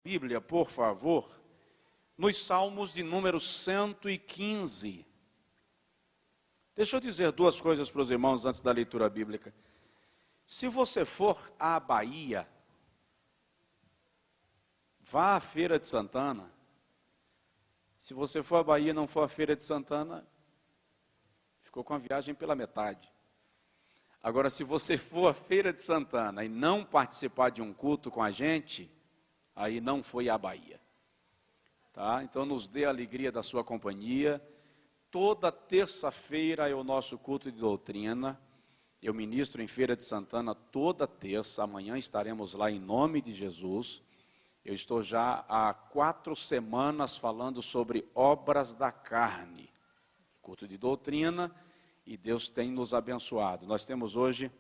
Bíblia, por favor, nos Salmos de número 115. Deixa eu dizer duas coisas para os irmãos antes da leitura bíblica. Se você for à Bahia, vá à Feira de Santana. Se você for à Bahia e não for à Feira de Santana, ficou com a viagem pela metade. Agora, se você for à Feira de Santana e não participar de um culto com a gente, aí não foi à Bahia. Tá? Então, nos dê a alegria da sua companhia. Toda terça-feira é o nosso culto de doutrina. Eu ministro em Feira de Santana toda terça. Amanhã estaremos lá em nome de Jesus. Eu estou já há 4 semanas falando sobre obras da carne. Culto de doutrina, e Deus tem nos abençoado. Nós temos hoje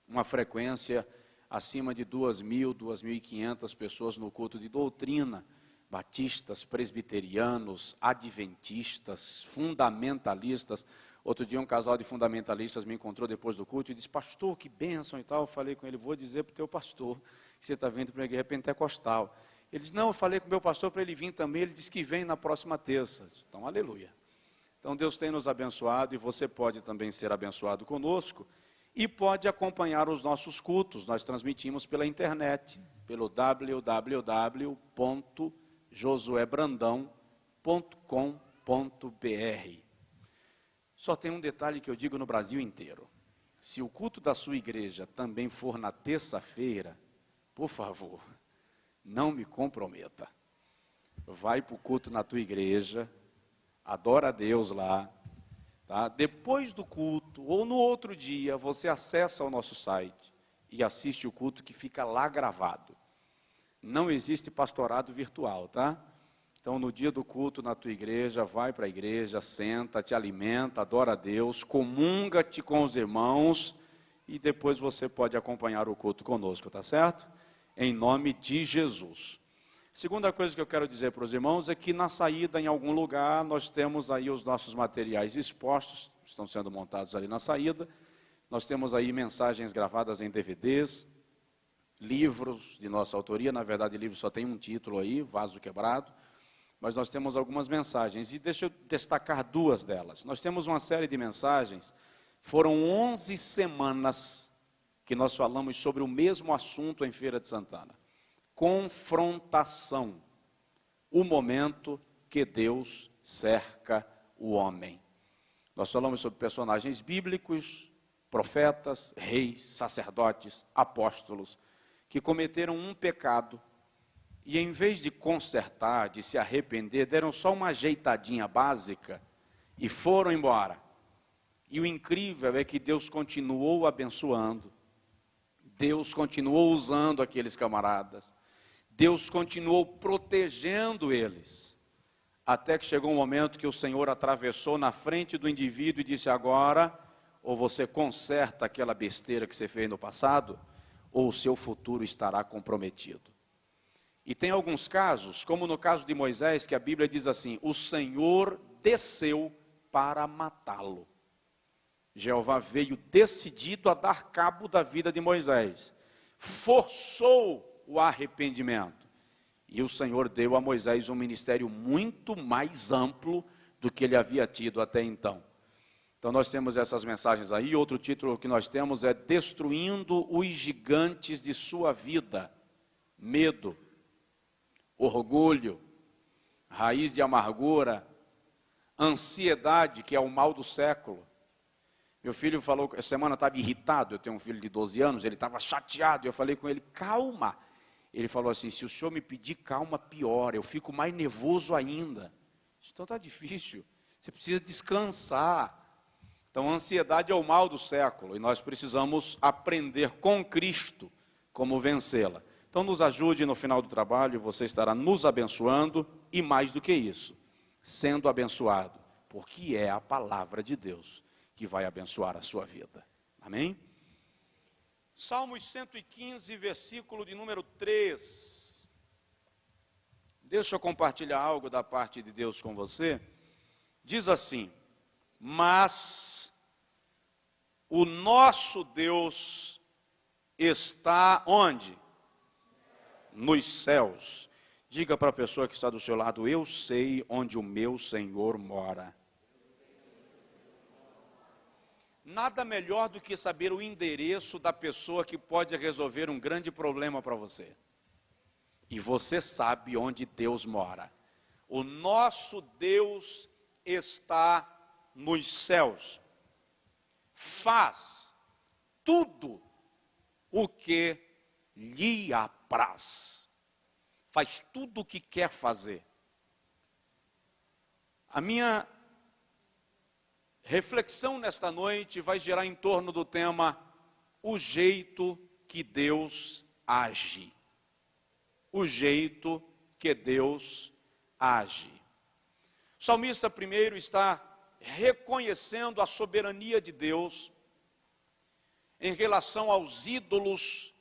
uma frequência acima de 2.000, 2.500 pessoas no culto de doutrina. Batistas, presbiterianos, adventistas, fundamentalistas. Outro dia um casal de fundamentalistas me encontrou depois do culto e disse: pastor, que bênção e tal. Eu falei com ele: vou dizer para o teu pastor que você está vindo para a igreja pentecostal. Ele disse: não, eu falei com o meu pastor para ele vir também. Ele disse que vem na próxima terça. Então, aleluia. Então Deus tem nos abençoado e você pode também ser abençoado conosco e pode acompanhar os nossos cultos. Nós transmitimos pela internet, pelo www.josuebrandão.com.br. Só tem um detalhe que eu digo no Brasil inteiro: se o culto da sua igreja também for na terça-feira, por favor, não me comprometa. Vai para o culto na tua igreja, adora a Deus lá, tá? Depois do culto, ou no outro dia, você acessa o nosso site e assiste o culto que fica lá gravado. Não existe pastorado virtual, tá? Então, no dia do culto na tua igreja, vai para a igreja, senta, te alimenta, adora a Deus, comunga-te com os irmãos e depois você pode acompanhar o culto conosco, tá certo? Em nome de Jesus. Segunda coisa que eu quero dizer para os irmãos é que na saída, em algum lugar, nós temos aí os nossos materiais expostos, estão sendo montados ali na saída. Nós temos aí mensagens gravadas em DVDs, livros de nossa autoria. Na verdade, o livro só tem um título aí, Vaso Quebrado. Mas nós temos algumas mensagens, e deixa eu destacar 2 delas. Nós temos uma série de mensagens, foram 11 semanas que nós falamos sobre o mesmo assunto em Feira de Santana. Confrontação, o momento que Deus cerca o homem. Nós falamos sobre personagens bíblicos, profetas, reis, sacerdotes, apóstolos, que cometeram um pecado, e em vez de consertar, de se arrepender, deram só uma ajeitadinha básica e foram embora. E o incrível é que Deus continuou abençoando, Deus continuou usando aqueles camaradas, Deus continuou protegendo eles, até que chegou um momento que o Senhor atravessou na frente do indivíduo e disse: agora, ou você conserta aquela besteira que você fez no passado, ou o seu futuro estará comprometido. E tem alguns casos, como no caso de Moisés, que a Bíblia diz assim: o Senhor desceu para matá-lo. Jeová veio decidido a dar cabo da vida de Moisés, forçou o arrependimento, e o Senhor deu a Moisés um ministério muito mais amplo do que ele havia tido até então. Então nós temos essas mensagens aí. Outro título que nós temos é Destruindo os Gigantes de Sua Vida. Medo, orgulho, raiz de amargura, ansiedade, que é o mal do século. Meu filho falou, essa semana estava irritado, eu tenho um filho de 12 anos, ele estava chateado, eu falei com ele: calma. Ele falou assim: se o senhor me pedir calma, pior, eu fico mais nervoso ainda. Então está difícil, você precisa descansar. Então a ansiedade é o mal do século, e nós precisamos aprender com Cristo como vencê-la. Então nos ajude no final do trabalho, você estará nos abençoando, e mais do que isso, sendo abençoado, porque é a palavra de Deus que vai abençoar a sua vida. Amém? Salmos 115, versículo de número 3. Deixa eu compartilhar algo da parte de Deus com você. Diz assim: mas o nosso Deus está onde? Nos céus, Diga para a pessoa que está do seu lado: eu sei onde o meu Senhor mora. Nada melhor do que saber o endereço da pessoa que pode resolver um grande problema para você. E você sabe onde Deus mora. O nosso Deus está nos céus. Faz tudo o que lhe apraz. Faz tudo o que quer fazer. A minha reflexão nesta noite vai girar em torno do tema o jeito que Deus age. O jeito que Deus age. O salmista primeiro está reconhecendo a soberania de Deus em relação aos ídolos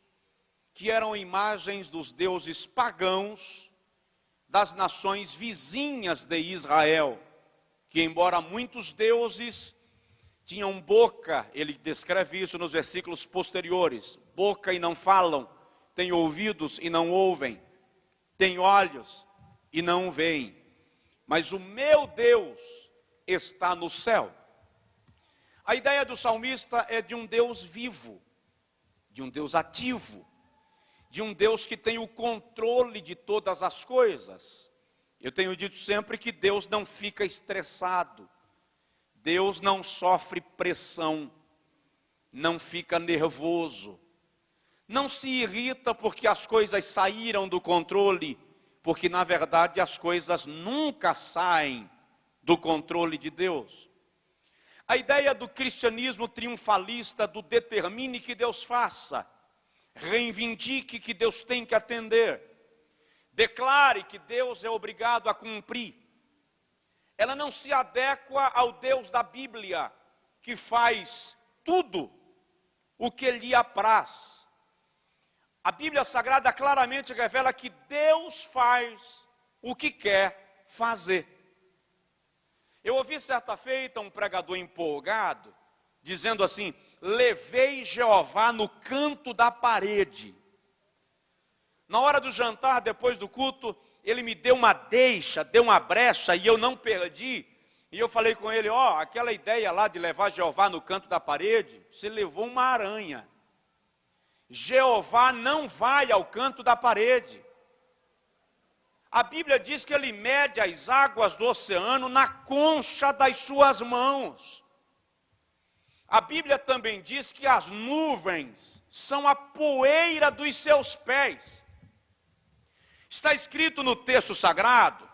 que eram imagens dos deuses pagãos das nações vizinhas de Israel, que embora muitos deuses tinham boca, ele descreve isso nos versículos posteriores, boca e não falam, têm ouvidos e não ouvem, têm olhos e não veem, mas o meu Deus está no céu. A ideia do salmista é de um Deus vivo, de um Deus ativo, de um Deus que tem o controle de todas as coisas. Eu tenho dito sempre que Deus não fica estressado, Deus não sofre pressão, não fica nervoso, não se irrita porque as coisas saíram do controle, porque na verdade as coisas nunca saem do controle de Deus. A ideia do cristianismo triunfalista, do determine que Deus faça, reivindique que Deus tem que atender, declare que Deus é obrigado a cumprir, ela não se adequa ao Deus da Bíblia, que faz tudo o que lhe apraz. A Bíblia Sagrada claramente revela que Deus faz o que quer fazer. Eu ouvi certa feita um pregador empolgado, dizendo assim: levei Jeová no canto da parede. Na hora do jantar, depois do culto, ele me deu uma deixa, deu uma brecha, e eu não perdi. E eu falei com ele: aquela ideia lá de levar Jeová no canto da parede, você levou uma aranha. Jeová não vai ao canto da parede. A Bíblia diz que ele mede as águas do oceano na concha das suas mãos. A Bíblia também diz que as nuvens são a poeira dos seus pés. Está escrito no texto sagrado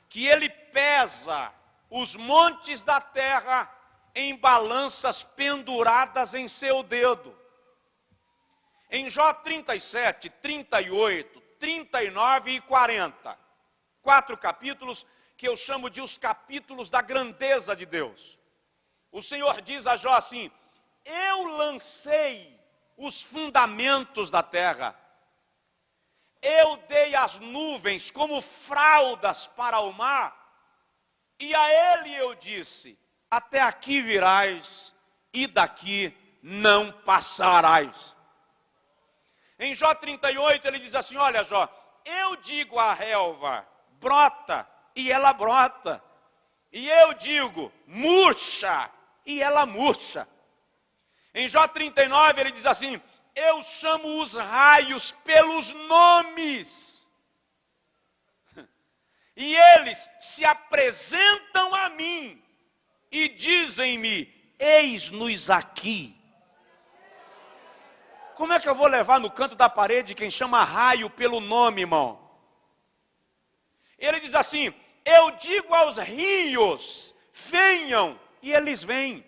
que ele pesa os montes da terra em balanças penduradas em seu dedo. Em Jó 37, 38, 39 e 40, 4 capítulos que eu chamo de os capítulos da grandeza de Deus. O Senhor diz a Jó assim: eu lancei os fundamentos da terra, eu dei as nuvens como fraldas para o mar, e a ele eu disse: até aqui virás, e daqui não passarás. Em Jó 38 ele diz assim: olha Jó, eu digo à relva, brota, e ela brota. E eu digo, murcha, e ela murcha. Em Jó 39 ele diz assim: eu chamo os raios pelos nomes, e eles se apresentam a mim, e dizem-me, eis-nos aqui. Como é que eu vou levar no canto da parede quem chama raio pelo nome, irmão? Ele diz assim: eu digo aos rios, venham, e eles vêm.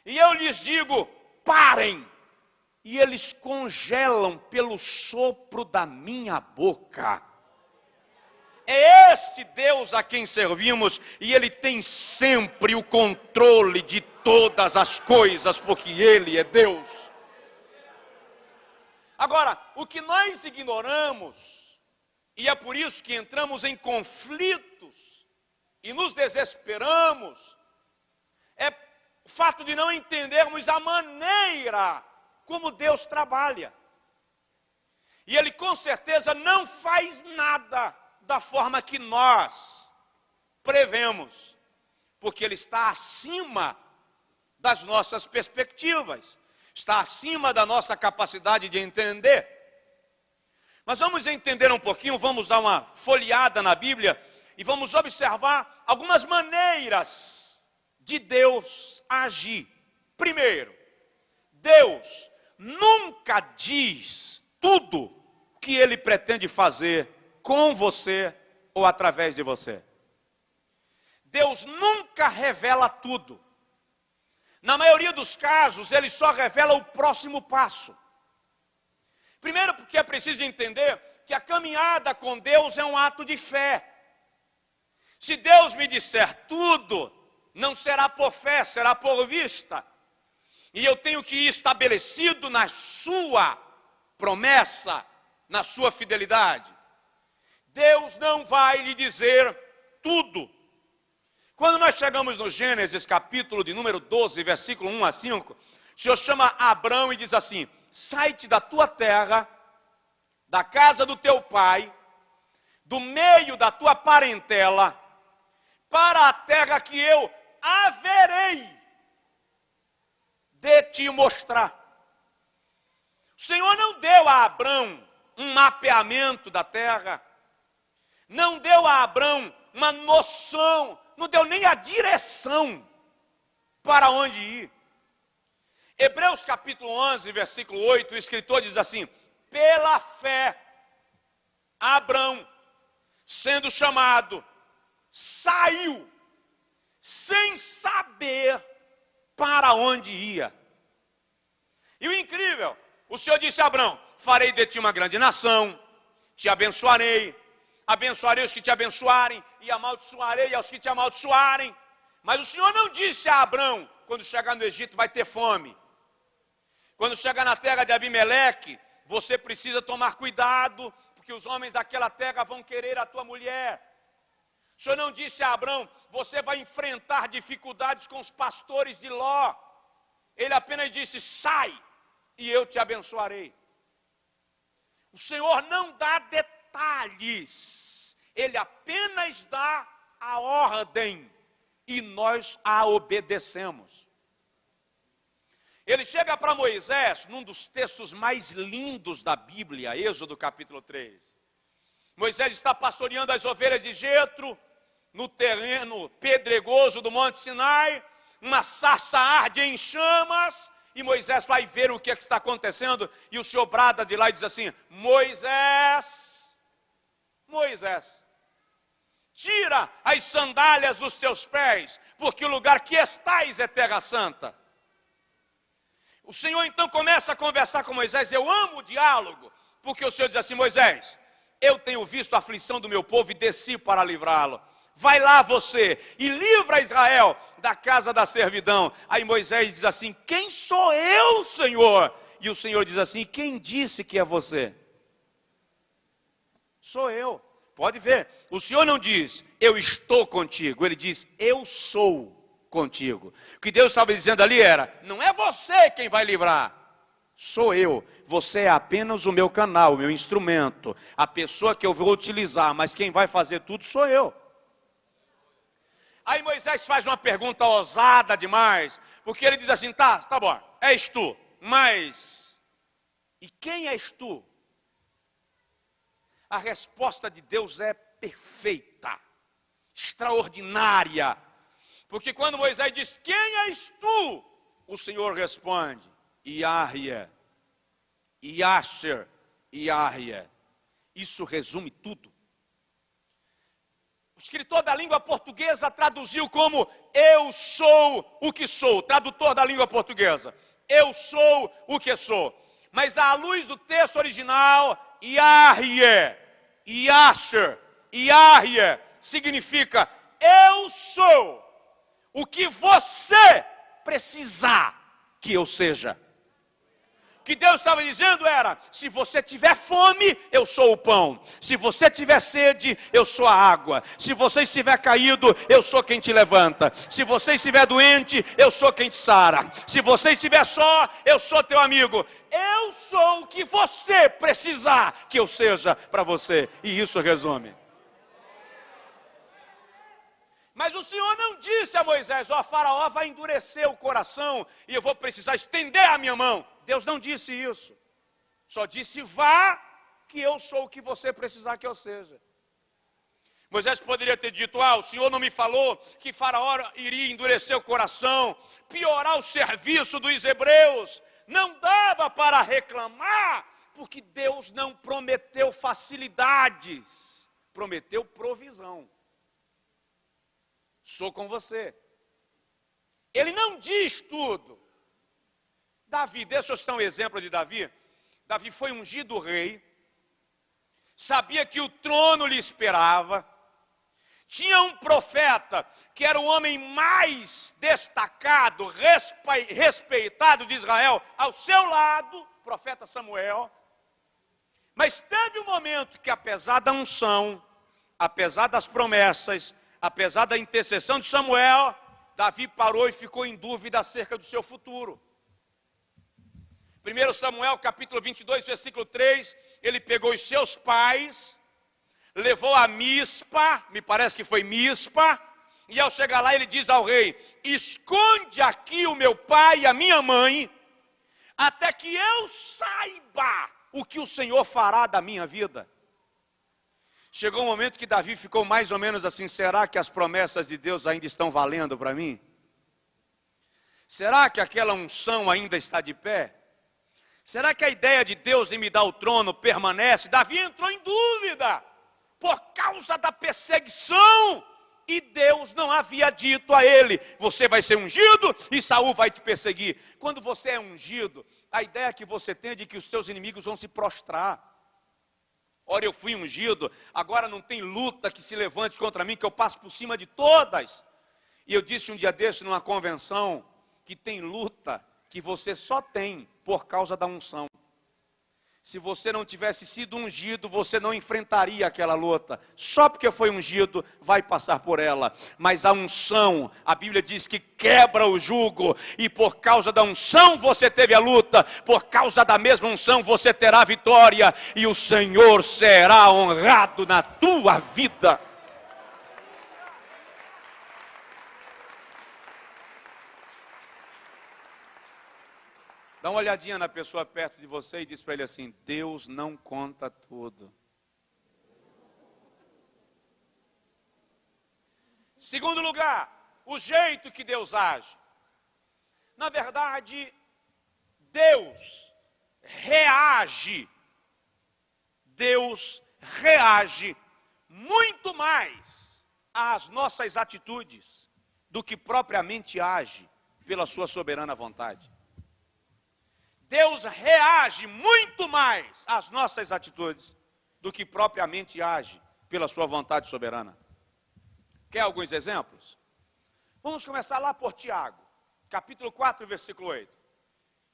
E eu lhes digo, parem, e eles congelam pelo sopro da minha boca. É este Deus a quem servimos, e Ele tem sempre o controle de todas as coisas, porque Ele é Deus. Agora, o que nós ignoramos, e é por isso que entramos em conflitos e nos desesperamos, é o fato de não entendermos a maneira como Deus trabalha. E Ele com certeza não faz nada da forma que nós prevemos, porque Ele está acima das nossas perspectivas, está acima da nossa capacidade de entender. Mas vamos entender um pouquinho, vamos dar uma folheada na Bíblia e vamos observar algumas maneiras de Deus agir. Primeiro, Deus nunca diz tudo o que Ele pretende fazer com você ou através de você. Deus nunca revela tudo. Na maioria dos casos, Ele só revela o próximo passo. Primeiro, porque é preciso entender que a caminhada com Deus é um ato de fé. Se Deus me disser tudo, não será por fé, será por vista. E eu tenho que ir estabelecido na sua promessa, na sua fidelidade. Deus não vai lhe dizer tudo. Quando nós chegamos no Gênesis, capítulo de número 12, versículo 1 a 5, o Senhor chama Abrão e diz assim: sai-te da tua terra, da casa do teu pai, do meio da tua parentela, para a terra que eu haverei de te mostrar. O Senhor não deu a Abrão um mapeamento da terra, não deu a Abrão uma noção, não deu nem a direção para onde ir. Hebreus capítulo 11, versículo 8, o escritor diz assim: pela fé, Abrão, sendo chamado, saiu, sem saber para onde ia. E o incrível, o Senhor disse a Abrão: farei de ti uma grande nação, te abençoarei, abençoarei os que te abençoarem, e amaldiçoarei aos que te amaldiçoarem. Mas o Senhor não disse a Abrão: quando chegar no Egito vai ter fome. Quando chegar na terra de Abimeleque, você precisa tomar cuidado, porque os homens daquela terra vão querer a tua mulher. O Senhor não disse a Abrão: você vai enfrentar dificuldades com os pastores de Ló. Ele apenas disse: sai, e eu te abençoarei. O Senhor não dá detalhes, Ele apenas dá a ordem, e nós a obedecemos. Ele chega para Moisés, num dos textos mais lindos da Bíblia, Êxodo capítulo 3. Moisés está pastoreando as ovelhas de Jetro, no terreno pedregoso do Monte Sinai, uma sarça arde em chamas, e Moisés vai ver o que está acontecendo, e o Senhor brada de lá e diz assim: Moisés, Moisés, tira as sandálias dos teus pés, porque o lugar que estais é terra santa. O Senhor então começa a conversar com Moisés. Eu amo o diálogo, porque o Senhor diz assim: Moisés, eu tenho visto a aflição do meu povo e desci para livrá-lo. Vai lá você e livra Israel da casa da servidão. Aí Moisés diz assim: quem sou eu, Senhor? E o Senhor diz assim: quem disse que é você? Sou eu. Pode ver, o Senhor não diz eu estou contigo, Ele diz eu sou contigo. O que Deus estava dizendo ali era: não é você quem vai livrar, sou eu. Você é apenas o meu canal, o meu instrumento, a pessoa que eu vou utilizar, mas quem vai fazer tudo sou eu. Aí Moisés faz uma pergunta ousada demais, porque ele diz assim: tá bom, és tu, mas e quem és tu? A resposta de Deus é perfeita, extraordinária, porque quando Moisés diz: quem és tu? O Senhor responde: Yahvé, Yasher, Yahvé. Isso resume tudo. O escritor da língua portuguesa traduziu como eu sou o que sou. Tradutor da língua portuguesa, eu sou o que sou. Mas à luz do texto original, Yahvé, Yasher, Yahvé significa eu sou o que você precisar que eu seja. O que Deus estava dizendo era: se você tiver fome, eu sou o pão. Se você tiver sede, eu sou a água. Se você estiver caído, eu sou quem te levanta. Se você estiver doente, eu sou quem te sara. Se você estiver só, eu sou teu amigo. eu sou o que você precisar que eu seja para você. E isso resume. Mas o Senhor não disse a Moisés: ó, Faraó vai endurecer o coração e eu vou precisar estender a minha mão. Deus não disse isso. Só disse: vá, que eu sou o que você precisar que eu seja. Moisés poderia ter dito: o Senhor não me falou que Faraó iria endurecer o coração, piorar o serviço dos hebreus. Não dava para reclamar, porque Deus não prometeu facilidades, prometeu provisão. Sou com você. Ele não diz tudo. Davi, deixa eu citar um exemplo de Davi. Davi foi ungido rei, sabia que o trono lhe esperava, tinha um profeta que era o homem mais destacado, respeitado de Israel, ao seu lado, o profeta Samuel. Mas teve um momento que, apesar da unção, apesar das promessas, apesar da intercessão de Samuel, Davi parou e ficou em dúvida acerca do seu futuro. 1 Samuel capítulo 22, versículo 3, ele pegou os seus pais, levou a Mispa, me parece que foi Mispa, e ao chegar lá ele diz ao rei: esconde aqui o meu pai e a minha mãe, até que eu saiba o que o Senhor fará da minha vida. Chegou um momento que Davi ficou mais ou menos assim: será que as promessas de Deus ainda estão valendo para mim? Será que aquela unção ainda está de pé? Será que a ideia de Deus em me dar o trono permanece? Davi entrou em dúvida, por causa da perseguição, e Deus não havia dito a ele: você vai ser ungido e Saul vai te perseguir. Quando você é ungido, a ideia que você tem é de que os seus inimigos vão se prostrar. Ora, eu fui ungido, agora não tem luta que se levante contra mim, que eu passo por cima de todas. E eu disse um dia desse numa convenção, que tem luta que você só tem por causa da unção. Se você não tivesse sido ungido, você não enfrentaria aquela luta. Só porque foi ungido, vai passar por ela. Mas a unção, a Bíblia diz que quebra o jugo. E por causa da unção você teve a luta. Por causa da mesma unção você terá a vitória. E o Senhor será honrado na tua vida. Dá uma olhadinha na pessoa perto de você e diz para ele assim: Deus não conta tudo. Segundo lugar, o jeito que Deus age. Na verdade, Deus reage. Deus reage muito mais às nossas atitudes do que propriamente age pela sua soberana vontade. Deus reage muito mais às nossas atitudes do que propriamente age pela sua vontade soberana. Quer alguns exemplos? Vamos começar lá por Tiago, capítulo 4, versículo 8.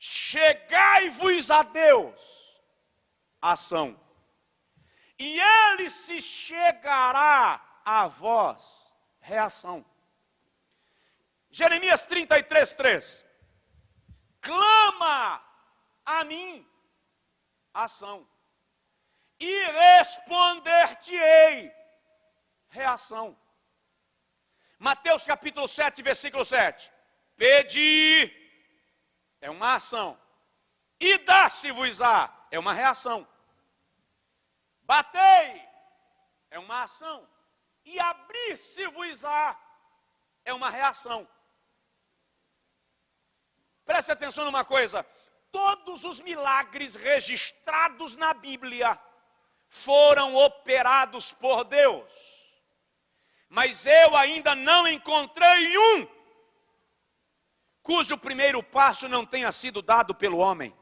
Chegai-vos a Deus, ação, e Ele se chegará a vós, reação. Jeremias 33, 3. Clama a mim, ação, e responder-te-ei, reação. Mateus capítulo 7, versículo 7. Pedi, é uma ação, e dá-se-vos-á, é uma reação. Batei, é uma ação, e abrir-se-vos-á, é uma reação. Preste atenção numa coisa: todos os milagres registrados na Bíblia foram operados por Deus. Mas eu ainda não encontrei um cujo primeiro passo não tenha sido dado pelo homem.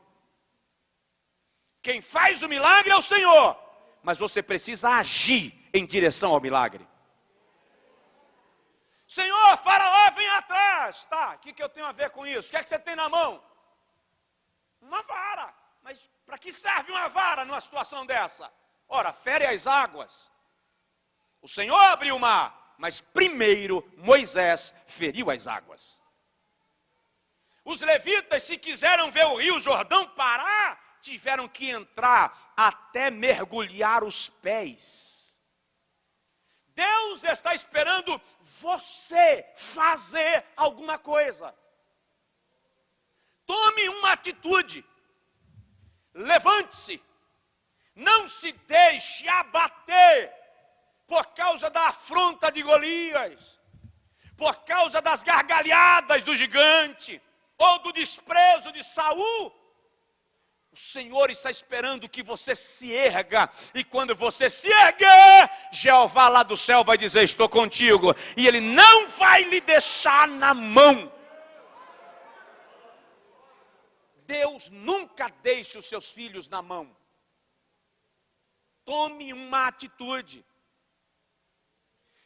Quem faz o milagre é o Senhor, mas você precisa agir em direção ao milagre. Senhor, Faraó vem atrás. Tá, o que eu tenho a ver com isso? O que é que você tem na mão? Uma vara. Mas para que serve uma vara numa situação dessa? Ora, fere as águas. O Senhor abriu o mar, mas primeiro Moisés feriu as águas. Os levitas, se quiseram ver o rio Jordão parar, tiveram que entrar até mergulhar os pés. Deus está esperando você fazer alguma coisa. Tome uma atitude. Levante-se. Não se deixe abater por causa da afronta de Golias, por causa das gargalhadas do gigante, ou do desprezo de Saul. O Senhor está esperando que você se erga, e quando você se erguer, Jeová lá do céu vai dizer: estou contigo, e Ele não vai lhe deixar na mão. Deus nunca deixa os seus filhos na mão. Tome uma atitude.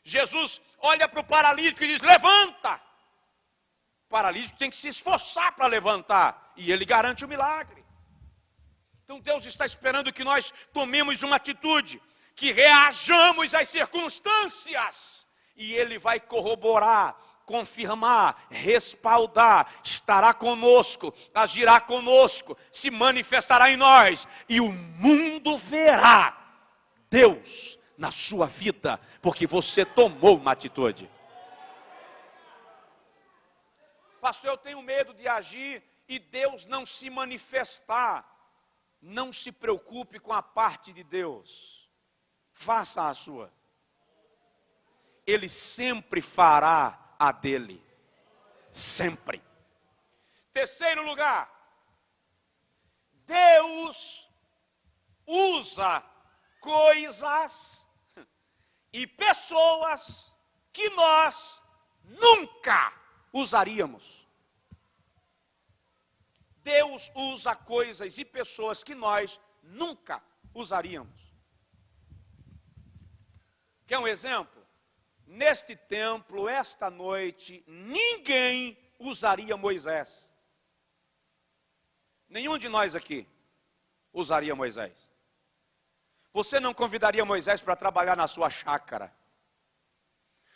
Jesus olha para o paralítico e diz: levanta. O paralítico tem que se esforçar para levantar, e ele garante o milagre. Então Deus está esperando que nós tomemos uma atitude, que reajamos às circunstâncias, e Ele vai corroborar, confirmar, respaldar, estará conosco, agirá conosco, se manifestará em nós, e o mundo verá Deus na sua vida, porque você tomou uma atitude. Pastor, eu tenho medo de agir e Deus não se manifestar. Não se preocupe com a parte de Deus, faça a sua. Ele sempre fará a dele, sempre. Terceiro lugar, Deus usa coisas e pessoas que nós nunca usaríamos. Deus usa coisas e pessoas que nós nunca usaríamos. Quer um exemplo? Neste templo, esta noite, ninguém usaria Moisés. Nenhum de nós aqui usaria Moisés. Você não convidaria Moisés para trabalhar na sua chácara.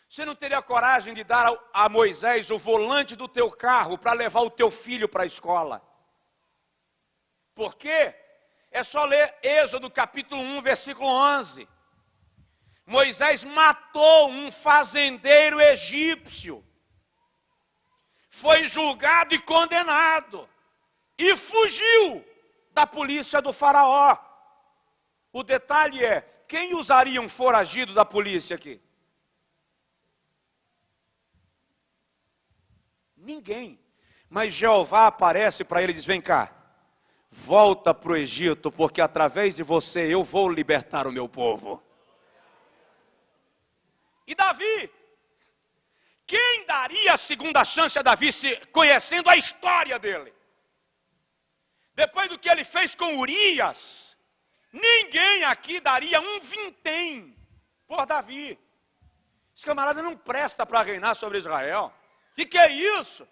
Você não teria coragem de dar a Moisés o volante do teu carro para levar o teu filho para a escola. Por quê? É só ler Êxodo capítulo 1, versículo 11. Moisés matou um fazendeiro egípcio. Foi julgado e condenado. E fugiu da polícia do faraó. O detalhe é, quem usaria um foragido da polícia aqui? Ninguém. Mas Jeová aparece para ele e diz: vem cá. Volta para o Egito, porque através de você eu vou libertar o meu povo. E Davi? Quem daria a segunda chance a Davi, conhecendo a história dele? Depois do que ele fez com Urias, ninguém aqui daria um vintém por Davi. Esse camarada não presta para reinar sobre Israel. O que é isso?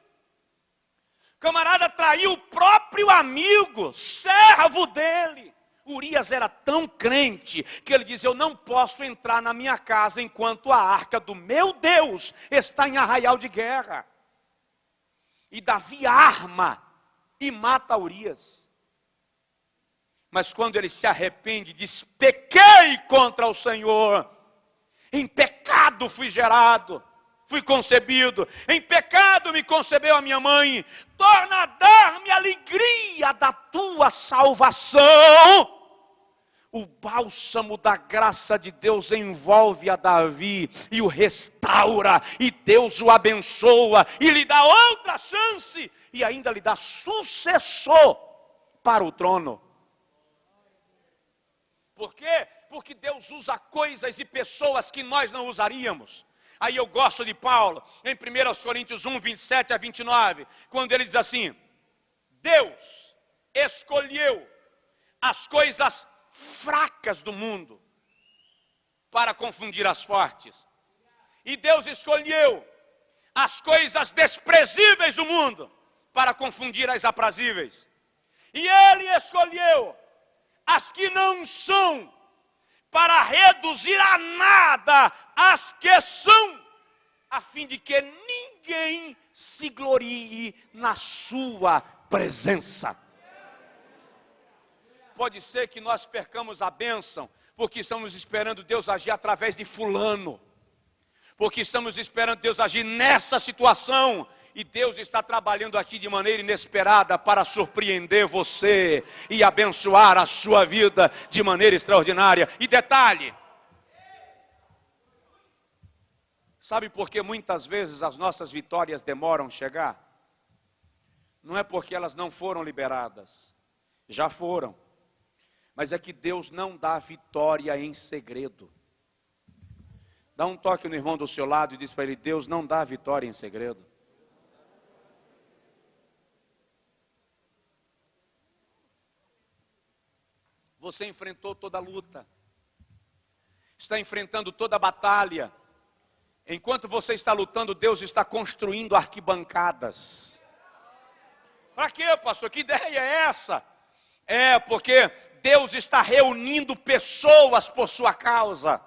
Camarada traiu o próprio amigo, servo dele. Urias era tão crente que ele diz: eu não posso entrar na minha casa enquanto a arca do meu Deus está em arraial de guerra. E Davi arma e mata Urias. Mas quando ele se arrepende, diz: pequei contra o Senhor, em pecado fui gerado. Fui concebido, em pecado me concebeu a minha mãe, torna a dar-me alegria da tua salvação. O bálsamo da graça de Deus envolve a Davi e o restaura, e Deus o abençoa, e lhe dá outra chance, e ainda lhe dá sucessor para o trono. Por quê? Porque Deus usa coisas e pessoas que nós não usaríamos. Aí eu gosto de Paulo, em 1 Coríntios 1, 27 a 29, quando ele diz assim: Deus escolheu as coisas fracas do mundo para confundir as fortes. E Deus escolheu as coisas desprezíveis do mundo para confundir as aprazíveis. E Ele escolheu as que não são, para reduzir a nada as que são, a fim de que ninguém ninguém se glorie na sua presença. Pode ser que nós percamos a bênção, porque estamos esperando Deus agir através de fulano, porque estamos esperando Deus agir nessa situação, e Deus está trabalhando aqui de maneira inesperada para surpreender você e abençoar a sua vida de maneira extraordinária. E detalhe, sabe por que muitas vezes as nossas vitórias demoram a chegar? Não é porque elas não foram liberadas, já foram, mas é que Deus não dá vitória em segredo. Dá um toque no irmão do seu lado e diz para ele: Deus não dá vitória em segredo. Você enfrentou toda a luta, está enfrentando toda a batalha. Enquanto você está lutando, Deus está construindo arquibancadas. Para quê, pastor? Que ideia é essa? É porque Deus está reunindo pessoas por sua causa.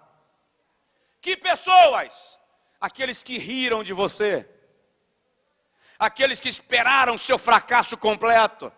Que pessoas? Aqueles que riram de você, aqueles que esperaram seu fracasso completo,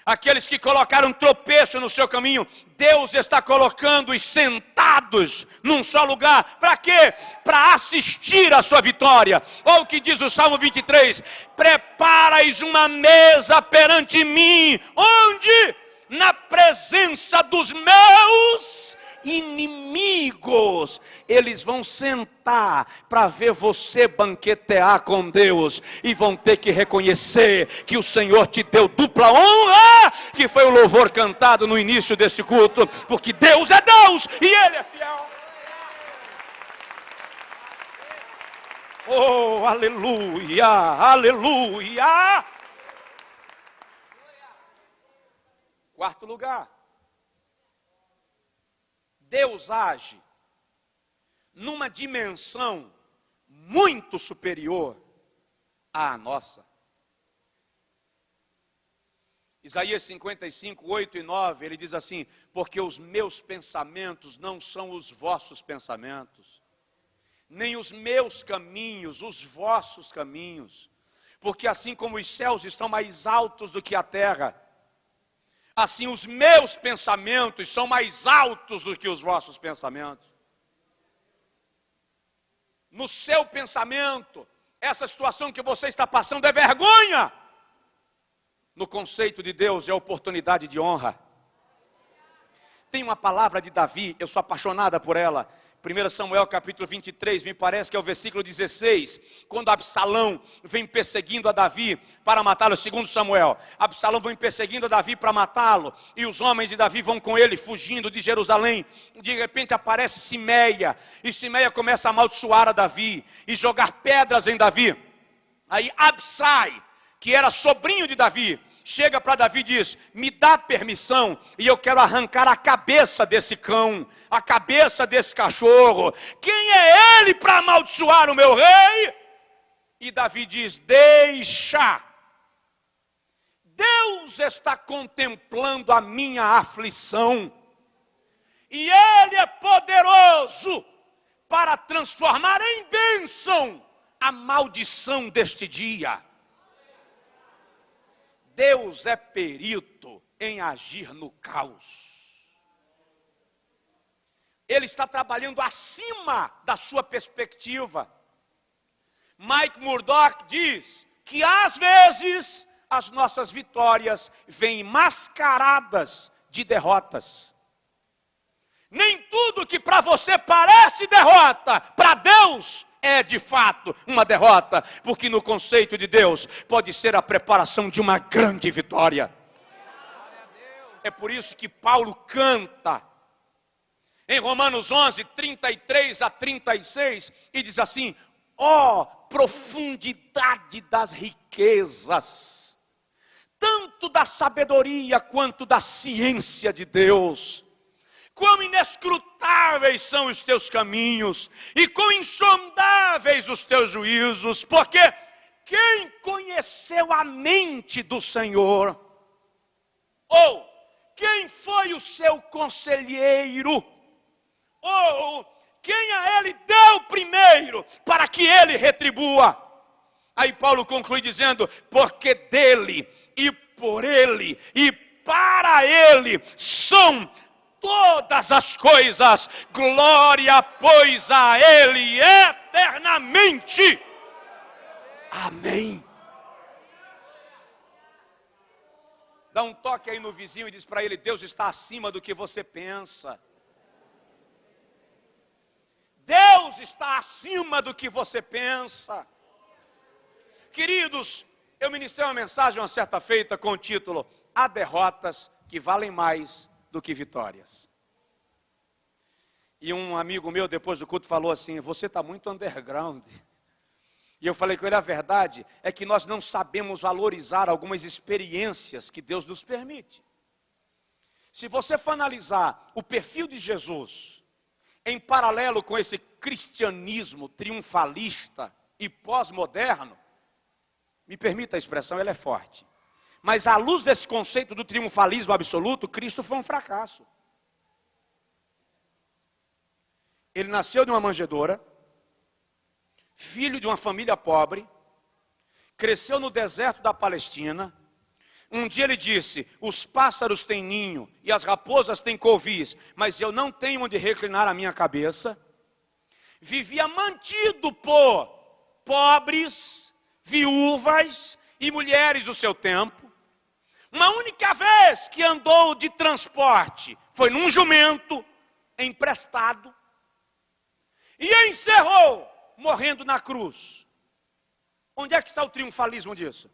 aqueles que colocaram tropeço no seu caminho. Deus está colocando-os sentados num só lugar. Para quê? Para assistir a sua vitória. Olha o que diz o Salmo 23. Preparais uma mesa perante mim. Onde? Na presença dos meus inimigos. Eles vão sentar para ver você banquetear com Deus e vão ter que reconhecer que o Senhor te deu dupla honra, que foi o louvor cantado no início desse culto, porque Deus é Deus e Ele é fiel. Oh, aleluia, aleluia. Quarto lugar, Deus age numa dimensão muito superior à nossa. Isaías 55, 8 e 9, ele diz assim: porque os meus pensamentos não são os vossos pensamentos, nem os meus caminhos, os vossos caminhos. Porque assim como os céus estão mais altos do que a terra, assim os meus pensamentos são mais altos do que os vossos pensamentos. No seu pensamento, essa situação que você está passando é vergonha. No conceito de Deus é oportunidade de honra. Tem uma palavra de Davi, eu sou apaixonada por ela. 1 Samuel capítulo 23, me parece que é o versículo 16, quando Absalão vem perseguindo a Davi para matá-lo. 2 Samuel, Absalão vem perseguindo a Davi para matá-lo, e os homens de Davi vão com ele, fugindo de Jerusalém. De repente aparece Simeia, e Simeia começa a amaldiçoar a Davi, e jogar pedras em Davi. Aí Absai, que era sobrinho de Davi, chega para Davi e diz: me dá permissão, e eu quero arrancar a cabeça desse cão, a cabeça desse cachorro. Quem é ele para amaldiçoar o meu rei? E Davi diz: deixa. Deus está contemplando a minha aflição, e Ele é poderoso para transformar em bênção a maldição deste dia. Deus é perito em agir no caos. Ele está trabalhando acima da sua perspectiva. Mike Murdock diz que às vezes as nossas vitórias vêm mascaradas de derrotas. Nem tudo que para você parece derrota, para Deus é de fato uma derrota, porque no conceito de Deus pode ser a preparação de uma grande vitória. É por isso que Paulo canta em Romanos 11, 33 a 36, e diz assim: ó profundidade das riquezas, tanto da sabedoria quanto da ciência de Deus. Quão inescrutáveis são os teus caminhos, e quão insondáveis os teus juízos, porque quem conheceu a mente do Senhor? Ou quem foi o seu conselheiro? Ou quem a ele deu primeiro, para que ele retribua? Aí Paulo conclui dizendo: porque dele, e por ele, e para ele, são todas as coisas. Glória, pois, a ele eternamente. Amém. Dá um toque aí no vizinho e diz para ele: Deus está acima do que você pensa. Deus está acima do que você pensa. Queridos, eu ministrei uma mensagem uma certa feita com o título: há derrotas que valem mais do que vitórias. E um amigo meu, depois do culto, falou assim: você está muito underground. E eu falei com ele: a verdade é que nós não sabemos valorizar algumas experiências que Deus nos permite. Se você for analisar o perfil de Jesus, em paralelo com esse cristianismo triunfalista e pós-moderno, me permita a expressão, ela é forte. Mas à luz desse conceito do triunfalismo absoluto, Cristo foi um fracasso. Ele nasceu de uma manjedoura, filho de uma família pobre, cresceu no deserto da Palestina. Um dia ele disse: os pássaros têm ninho e as raposas têm covis, mas eu não tenho onde reclinar a minha cabeça. Vivia mantido por pobres, viúvas e mulheres do seu tempo. Uma única vez que andou de transporte foi num jumento emprestado e encerrou morrendo na cruz. Onde é que está o triunfalismo disso?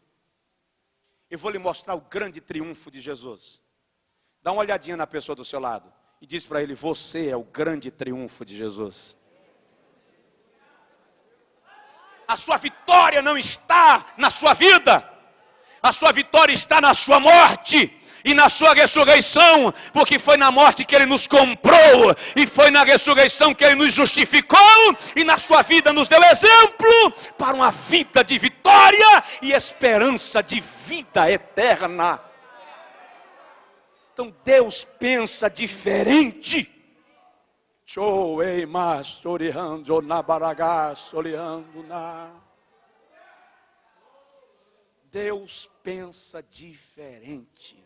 Eu vou lhe mostrar o grande triunfo de Jesus. Dá uma olhadinha na pessoa do seu lado e diz para ele: você é o grande triunfo de Jesus. A sua vitória não está na sua vida, a sua vitória está na sua morte e na sua ressurreição, porque foi na morte que ele nos comprou, e foi na ressurreição que ele nos justificou, e na sua vida nos deu exemplo para uma vida de vitória e esperança de vida eterna. Então Deus pensa diferente. Deus pensa diferente.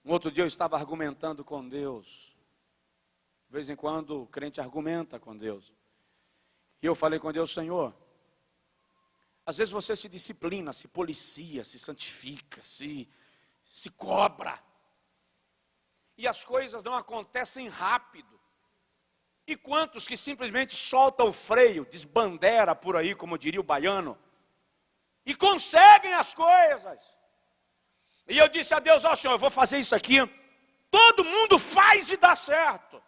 Um outro dia eu estava argumentando com Deus. De vez em quando o crente argumenta com Deus. E eu falei com Deus: Senhor, às vezes você se disciplina, se policia, se santifica, se cobra. E as coisas não acontecem rápido. E quantos que simplesmente soltam o freio, desbandera por aí, como diria o baiano, e conseguem as coisas. E eu disse a Deus: ó Senhor, eu vou fazer isso aqui. Todo mundo faz e dá certo.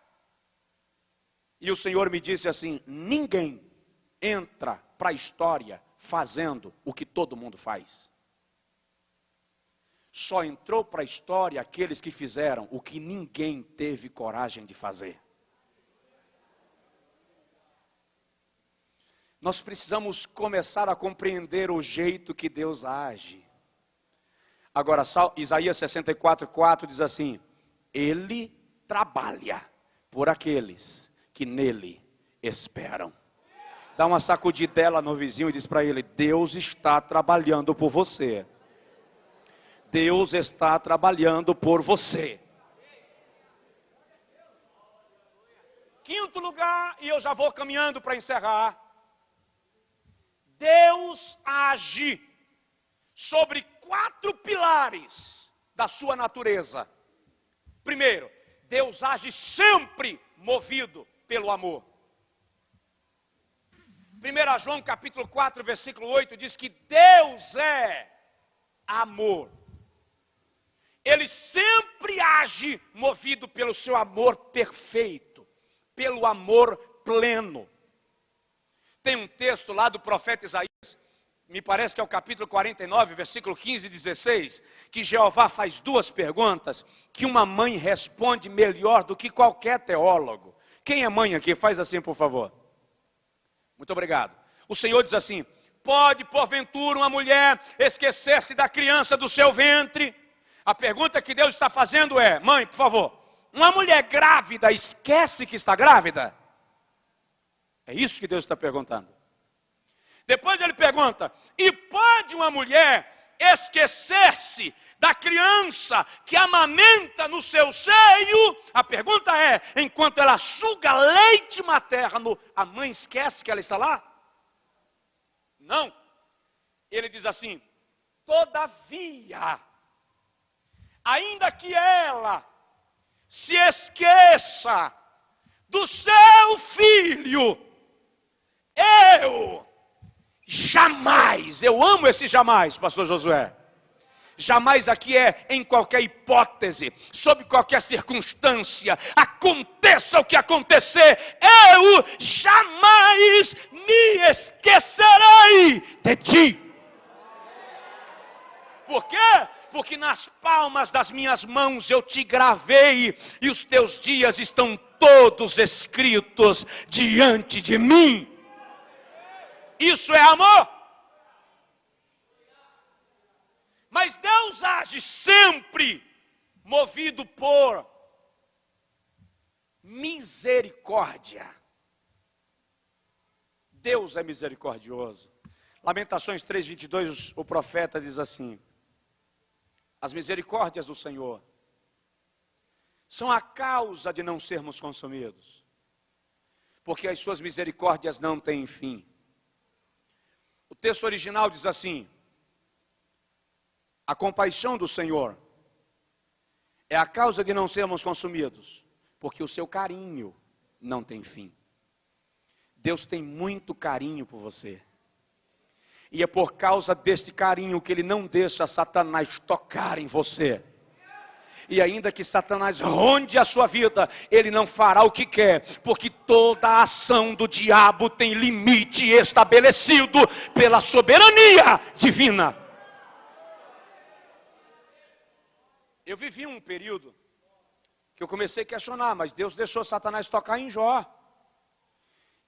E o Senhor me disse assim: ninguém entra para a história fazendo o que todo mundo faz. Só entrou para a história aqueles que fizeram o que ninguém teve coragem de fazer. Nós precisamos começar a compreender o jeito que Deus age. Agora, Isaías 64:4 diz assim: Ele trabalha por aqueles que nele esperam. Dá uma sacudidela no vizinho e diz para ele: Deus está trabalhando por você. Deus está trabalhando por você. Quinto lugar, e eu já vou caminhando para encerrar. Deus age sobre 4 pilares da sua natureza. Primeiro, Deus age sempre movido pelo amor. 1 João capítulo 4, versículo 8 diz que Deus é amor. Ele sempre age movido pelo seu amor perfeito, pelo amor pleno. Tem um texto lá do profeta Isaías, me parece que é o capítulo 49, versículo 15 e 16, que Jeová faz 2 perguntas, que uma mãe responde melhor do que qualquer teólogo. Quem é mãe aqui? Faz assim, por favor. Muito obrigado. O Senhor diz assim: pode porventura uma mulher esquecer-se da criança do seu ventre? A pergunta que Deus está fazendo é: mãe, por favor, uma mulher grávida esquece que está grávida? É isso que Deus está perguntando. Depois ele pergunta: e pode uma mulher esquecer-se da criança que amamenta no seu seio? A pergunta é: enquanto ela suga leite materno, a mãe esquece que ela está lá? Não. Ele diz assim: todavia, ainda que ela se esqueça do seu filho, eu jamais, eu amo esse jamais, pastor Josué. Jamais aqui é em qualquer hipótese, sob qualquer circunstância, aconteça o que acontecer, eu jamais me esquecerei de ti. Por quê? Porque nas palmas das minhas mãos eu te gravei e os teus dias estão todos escritos diante de mim. Isso é amor. Mas Deus age sempre movido por misericórdia. Deus é misericordioso. Lamentações 3:22, o profeta diz assim: as misericórdias do Senhor são a causa de não sermos consumidos, porque as suas misericórdias não têm fim. O texto original diz assim: a compaixão do Senhor é a causa de não sermos consumidos, porque o seu carinho não tem fim. Deus tem muito carinho por você. E é por causa deste carinho que Ele não deixa Satanás tocar em você. E ainda que Satanás ronde a sua vida, ele não fará o que quer, porque toda a ação do diabo tem limite estabelecido pela soberania divina. Eu vivi um período que eu comecei a questionar, mas Deus deixou Satanás tocar em Jó.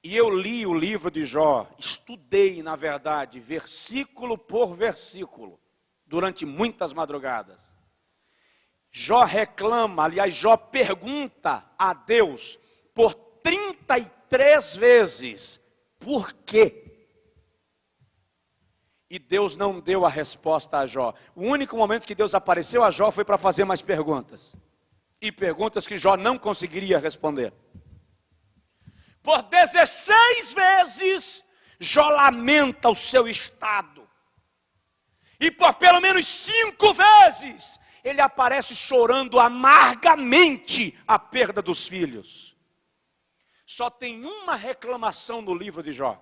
E eu li o livro de Jó, estudei, na verdade, versículo por versículo, durante muitas madrugadas. Jó reclama, aliás, Jó pergunta a Deus por 33 vezes, por quê? E Deus não deu a resposta a Jó. O único momento que Deus apareceu a Jó foi para fazer mais perguntas. E perguntas que Jó não conseguiria responder. Por 16 vezes, Jó lamenta o seu estado. E por pelo menos 5 vezes, ele aparece chorando amargamente a perda dos filhos. Só tem uma reclamação no livro de Jó.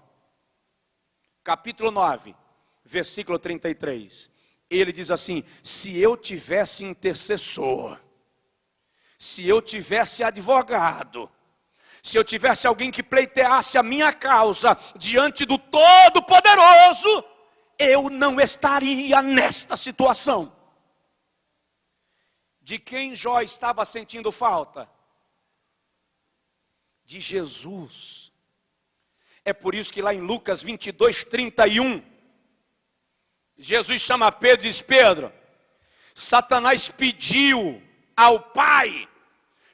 Capítulo 9, versículo 33. Ele diz assim: se eu tivesse intercessor, se eu tivesse advogado, se eu tivesse alguém que pleiteasse a minha causa diante do Todo-Poderoso, eu não estaria nesta situação. De quem Jó estava sentindo falta? De Jesus. É por isso que lá em Lucas 22:31, Jesus chama Pedro e diz: Pedro, Satanás pediu ao Pai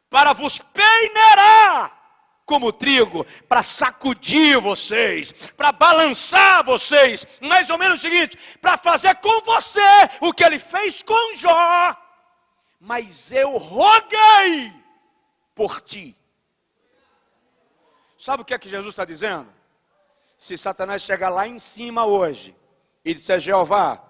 para vos peneirar como trigo, para sacudir vocês, para balançar vocês, mais ou menos o seguinte, para fazer com você o que ele fez com Jó. Mas eu roguei por ti. Sabe o que é que Jesus está dizendo? Se Satanás chegar lá em cima hoje e disser: Jeová,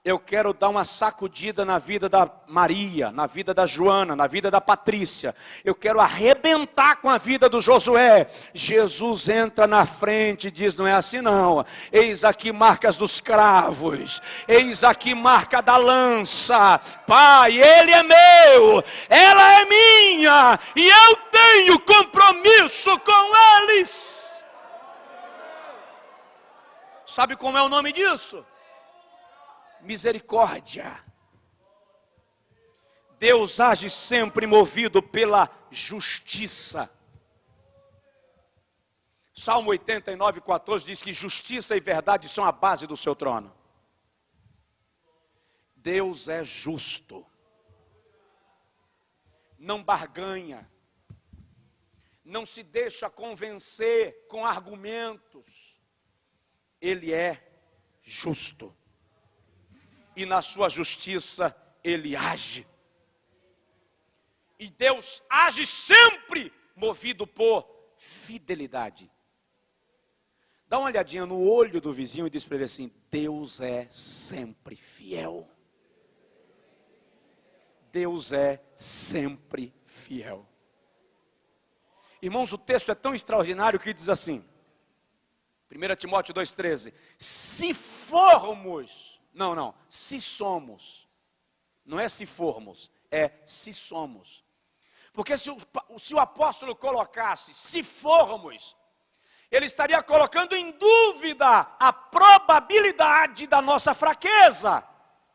eu quero dar uma sacudida na vida da Maria, na vida da Joana, na vida da Patrícia, eu quero arrebentar com a vida do Josué. Jesus entra na frente e diz: não é assim não, eis aqui marcas dos cravos, eis aqui marca da lança. Pai, ele é meu, ela é minha, e eu tenho compromisso com eles. Sabe como é o nome disso? Misericórdia. Deus age sempre movido pela justiça. Salmo 89:14 diz que justiça e verdade são a base do seu trono. Deus é justo, não barganha, não se deixa convencer com argumentos. Ele é justo. E na sua justiça, Ele age. E Deus age sempre movido por fidelidade. Dá uma olhadinha no olho do vizinho e diz para ele assim: Deus é sempre fiel. Deus é sempre fiel. Irmãos, o texto é tão extraordinário que diz assim, 1 Timóteo 2,13, se formos, se somos, não é se formos, é se somos. Porque se o apóstolo colocasse se formos, ele estaria colocando em dúvida a probabilidade da nossa fraqueza.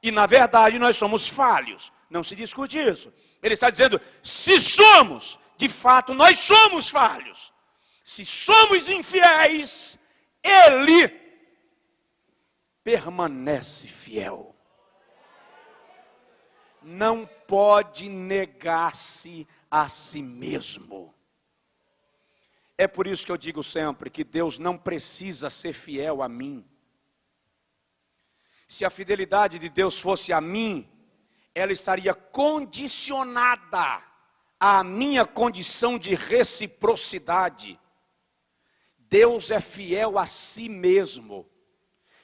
E na verdade nós somos falhos, não se discute isso. Ele está dizendo, se somos, de fato nós somos falhos. Se somos infiéis, Ele permanece fiel. Não pode negar-se a si mesmo. É por isso que eu digo sempre que Deus não precisa ser fiel a mim. Se a fidelidade de Deus fosse a mim, ela estaria condicionada à minha condição de reciprocidade. Deus é fiel a si mesmo.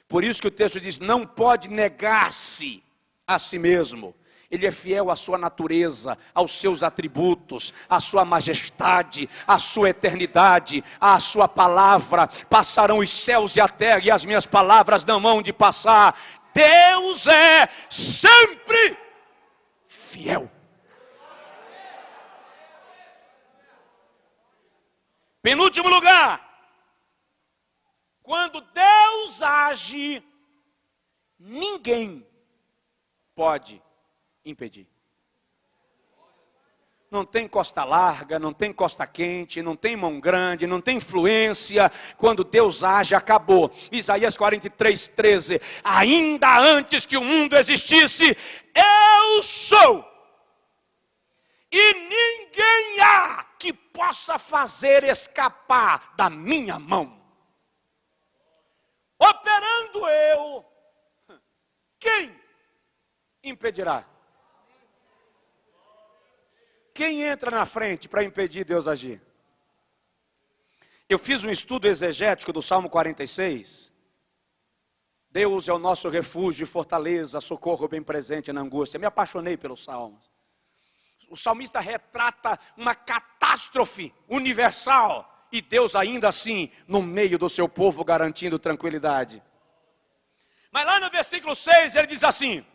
Por isso que o texto diz, não pode negar-se a si mesmo. Ele é fiel à sua natureza, aos seus atributos, à sua majestade, à sua eternidade, à sua palavra. Passarão os céus e a terra e as minhas palavras não hão de passar. Deus é sempre fiel. Penúltimo lugar, quando Deus age, ninguém pode impedir. Não tem costa larga, não tem costa quente, não tem mão grande, não tem influência. Quando Deus age, acabou. Isaías 43:13. Ainda antes que o mundo existisse, eu sou. E ninguém há que possa fazer escapar da minha mão. Operando eu, quem impedirá? Quem entra na frente para impedir Deus agir? Eu fiz um estudo exegético do Salmo 46. Deus é o nosso refúgio e fortaleza, socorro bem presente na angústia. Me apaixonei pelos salmos. O salmista retrata uma catástrofe universal e Deus ainda assim no meio do seu povo garantindo tranquilidade. Mas lá no versículo 6 ele diz assim: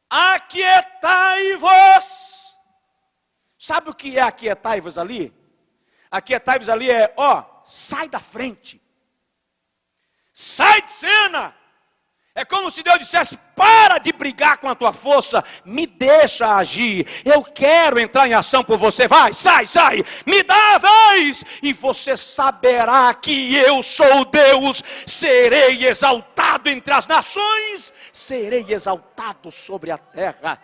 aquietai-vos. Sabe o que é aquietai-vos ali? Aquietai-vos ali é, sai da frente. Sai de cena. É como se Deus dissesse, para de brigar com a tua força, me deixa agir. Eu quero entrar em ação por você. Vai, sai, me dá a vez. E você saberá que eu sou Deus. Serei exaltado entre as nações. Serei exaltado sobre a terra.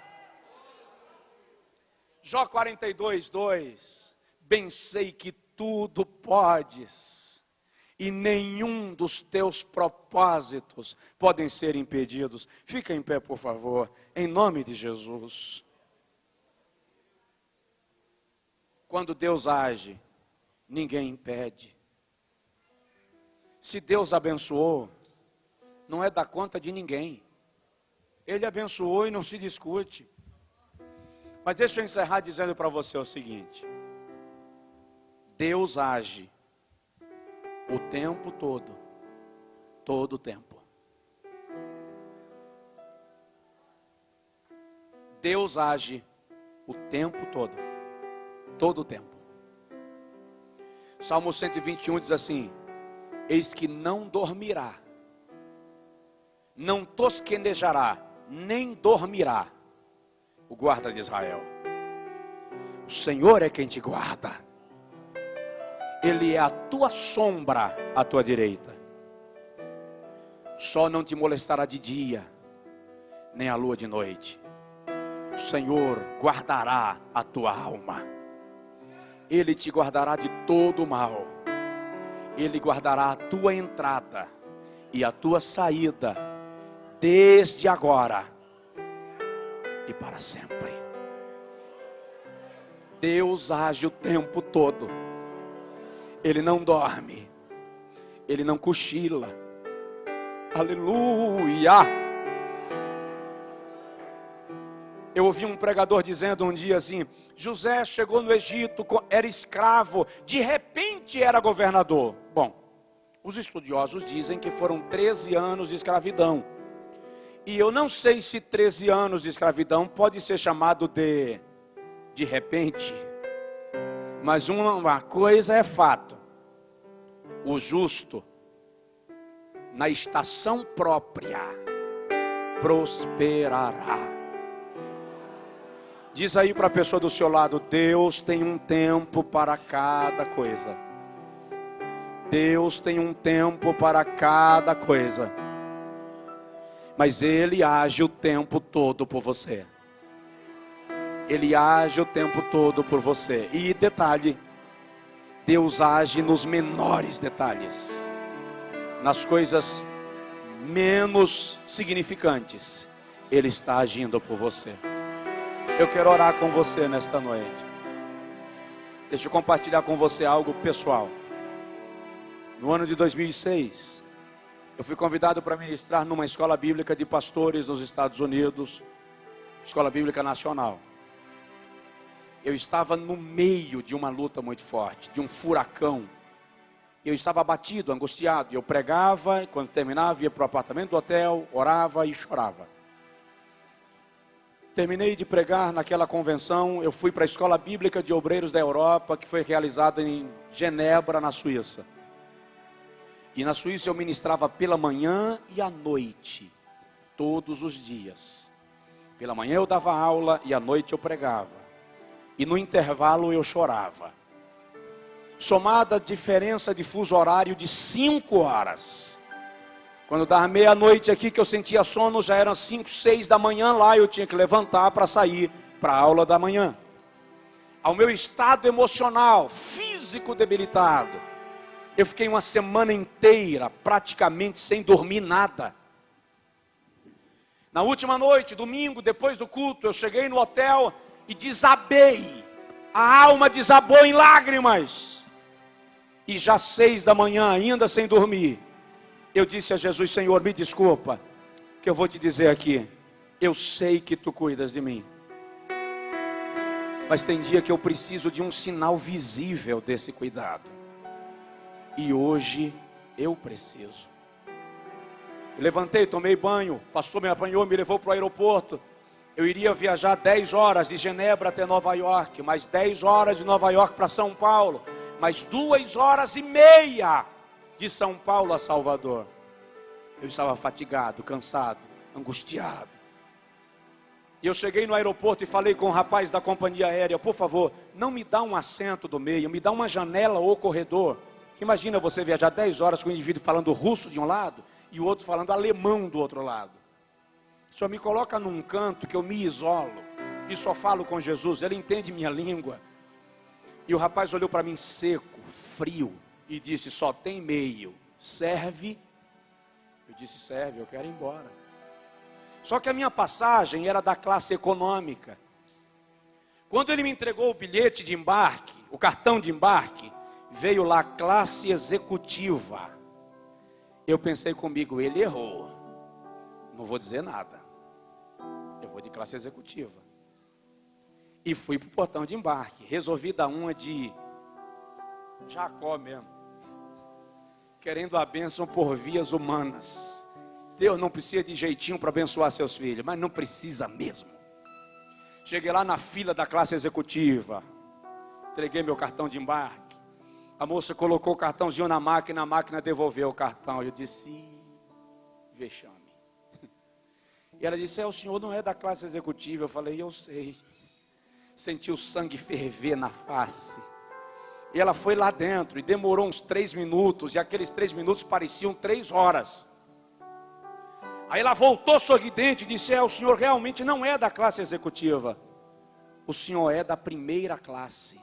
Jó 42:2, bem sei que tudo podes, e nenhum dos teus propósitos podem ser impedidos. Fica em pé, por favor, em nome de Jesus. Quando Deus age, ninguém impede. Se Deus abençoou, não é da conta de ninguém. Ele abençoou e não se discute. Mas deixa eu encerrar dizendo para você o seguinte: Deus age o tempo todo, todo o tempo. Deus age o tempo todo, todo o tempo. Salmo 121 diz assim: eis que não dormirá, não tosquenejará, nem dormirá o guarda de Israel. O Senhor é quem te guarda. Ele é a tua sombra à tua direita. O sol não te molestará de dia, nem a lua de noite. O Senhor guardará a tua alma. Ele te guardará de todo o mal. Ele guardará a tua entrada e a tua saída, desde agora e para sempre. Deus age o tempo todo. Ele não dorme, Ele não cochila. Aleluia! Eu ouvi um pregador dizendo um dia assim: José chegou no Egito, era escravo, de repente era governador. Bom, os estudiosos dizem que foram 13 anos de escravidão. E eu não sei se 13 anos de escravidão pode ser chamado de repente. Mas uma coisa é fato: o justo, na estação própria, prosperará. Diz aí para a pessoa do seu lado: Deus tem um tempo para cada coisa. Deus tem um tempo para cada coisa. Mas Ele age o tempo todo por você. Ele age o tempo todo por você. E detalhe, Deus age nos menores detalhes, nas coisas menos significantes. Ele está agindo por você. Eu quero orar com você nesta noite. Deixa eu compartilhar com você algo pessoal. No ano de 2006, eu fui convidado para ministrar numa escola bíblica de pastores nos Estados Unidos, escola bíblica nacional. Eu estava no meio de uma luta muito forte, de um furacão. Eu estava abatido, angustiado. Eu pregava e quando terminava ia para o apartamento do hotel, orava e chorava. Terminei de pregar naquela convenção, eu fui para a Escola Bíblica de Obreiros da Europa, que foi realizada em Genebra, na Suíça. E na Suíça eu ministrava pela manhã e à noite, todos os dias. Pela manhã eu dava aula e à noite eu pregava. E no intervalo eu chorava. Somada a diferença de fuso horário de 5 horas. Quando dava meia-noite aqui que eu sentia sono, já eram 5, 6 da manhã lá, eu tinha que levantar para sair para a aula da manhã. Ao meu estado emocional, físico debilitado, eu fiquei uma semana inteira praticamente sem dormir nada. Na última noite, domingo, depois do culto, eu cheguei no hotel e desabei. A alma desabou em lágrimas. E já 6 da manhã, ainda sem dormir, eu disse a Jesus: Senhor, me desculpa, que eu vou te dizer aqui, eu sei que tu cuidas de mim, mas tem dia que eu preciso de um sinal visível desse cuidado, e hoje eu preciso. Eu levantei, tomei banho, o pastor me apanhou, me levou para o aeroporto. Eu iria viajar 10 horas de Genebra até Nova York, mais 10 horas de Nova York para São Paulo, mais 2 horas e meia de São Paulo a Salvador. Eu estava fatigado, cansado, angustiado. E eu cheguei no aeroporto e falei com o rapaz da companhia aérea: por favor, não me dá um assento do meio, me dá uma janela ou corredor. Imagina você viajar 10 horas com um indivíduo falando russo de um lado e o outro falando alemão do outro lado. O Senhor me coloca num canto que eu me isolo e só falo com Jesus, Ele entende minha língua. E o rapaz olhou para mim seco, frio, e disse: só tem meio, serve? Eu disse: serve, eu quero ir embora. Só que a minha passagem era da classe econômica. Quando ele me entregou o bilhete de embarque, o cartão de embarque, veio lá classe executiva. Eu pensei comigo: ele errou, não vou dizer nada, eu vou de classe executiva. E fui para o portão de embarque. Resolvi dar uma de Jacó mesmo, querendo a bênção por vias humanas. Deus não precisa de jeitinho para abençoar seus filhos, mas não precisa mesmo. Cheguei lá na fila da classe executiva, entreguei meu cartão de embarque. A moça colocou o cartãozinho na máquina, a máquina devolveu o cartão. Eu disse: vexame. E ela disse: o senhor não é da classe executiva. Eu falei: eu sei. Senti o sangue ferver na face. E ela foi lá dentro e demorou uns 3 minutos. E aqueles 3 minutos pareciam 3 horas. Aí ela voltou sorridente e disse: o senhor realmente não é da classe executiva. O senhor é da primeira classe.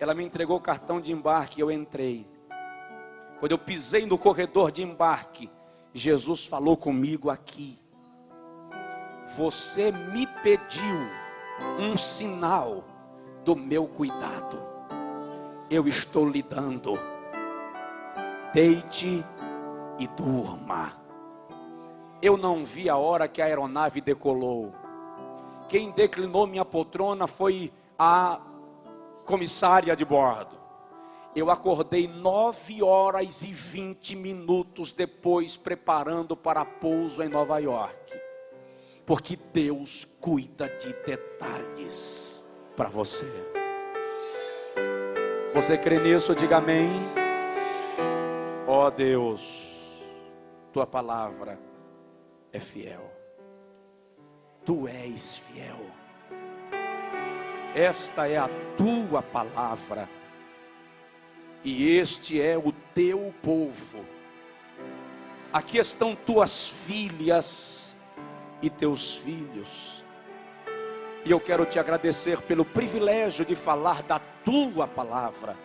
Ela me entregou o cartão de embarque e eu entrei. Quando eu pisei no corredor de embarque, Jesus falou comigo aqui: você me pediu um sinal do meu cuidado, eu estou lhe dando. Deite e durma. Eu não vi a hora que a aeronave decolou. Quem declinou minha poltrona foi a comissária de bordo. Eu acordei 9h20 depois, preparando para pouso em Nova York. Porque Deus cuida de detalhes para você. Você crê nisso? Diga amém. Ó Deus, tua palavra é fiel. Tu és fiel. Esta é a tua palavra. E este é o teu povo. Aqui estão tuas filhas e teus filhos. E eu quero te agradecer pelo privilégio de falar da tua palavra.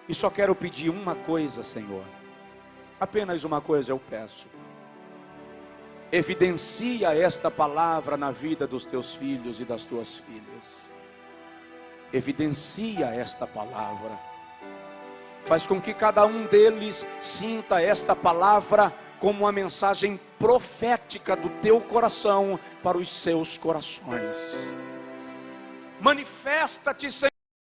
E só quero pedir uma coisa, Senhor. Apenas uma coisa eu peço. Evidencia esta palavra na vida dos teus filhos e das tuas filhas. Evidencia esta palavra. Faz com que cada um deles sinta esta palavra como uma mensagem profética do teu coração para os seus corações. Manifesta-te, Senhor.